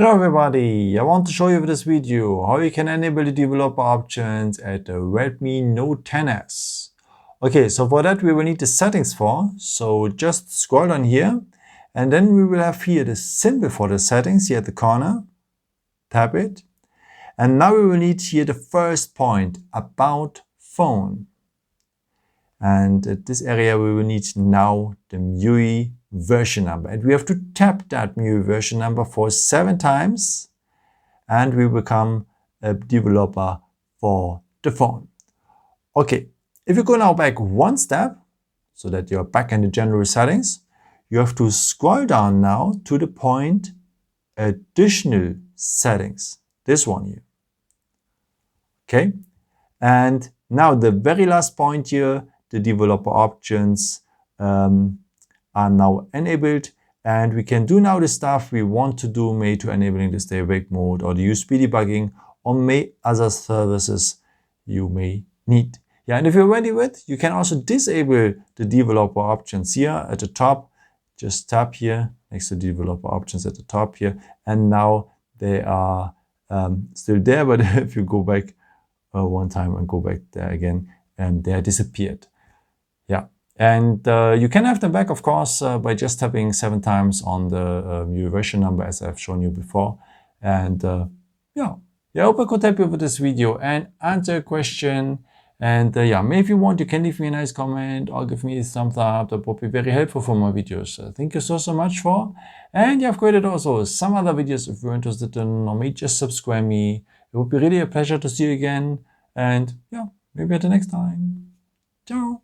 Hello everybody, I want to show you with this video how you can enable the developer options at the Redmi Note 10s. Okay, so for that we will need the settings for, so just scroll down here and then we will have here the symbol for the settings here at the corner, tap it, and now we will need here the first point, about phone. And at this area we will need now the MIUI version number, and we have to tap that MIUI version number for 7 times and we become a developer for the phone. Okay, if you go now back one step so that you're back in the general settings, you have to scroll down now to the point additional settings, this one here. Okay, and now the very last point here, the developer options are now enabled, and we can do now the stuff we want to do, maybe to enabling the stay awake mode or the USB debugging, or may other services you may need. Yeah, and if you're ready with, you can also disable the developer options here at the top. Just tap here next to developer options at the top here, and now they are still there, but if you go back one time and go back there again, and they are disappeared. Yeah, and you can have them back, of course, by just tapping 7 times on the MIUI version number, as I've shown you before. And yeah, I hope I could help you with this video and answer a question. And yeah, maybe if you want, you can leave me a nice comment or give me a thumbs up. That would be very helpful for my videos. Thank you so much for. And yeah, I've created also some other videos if you're interested in, or maybe just subscribe me. It would be really a pleasure to see you again. And yeah, maybe at the next time. Ciao.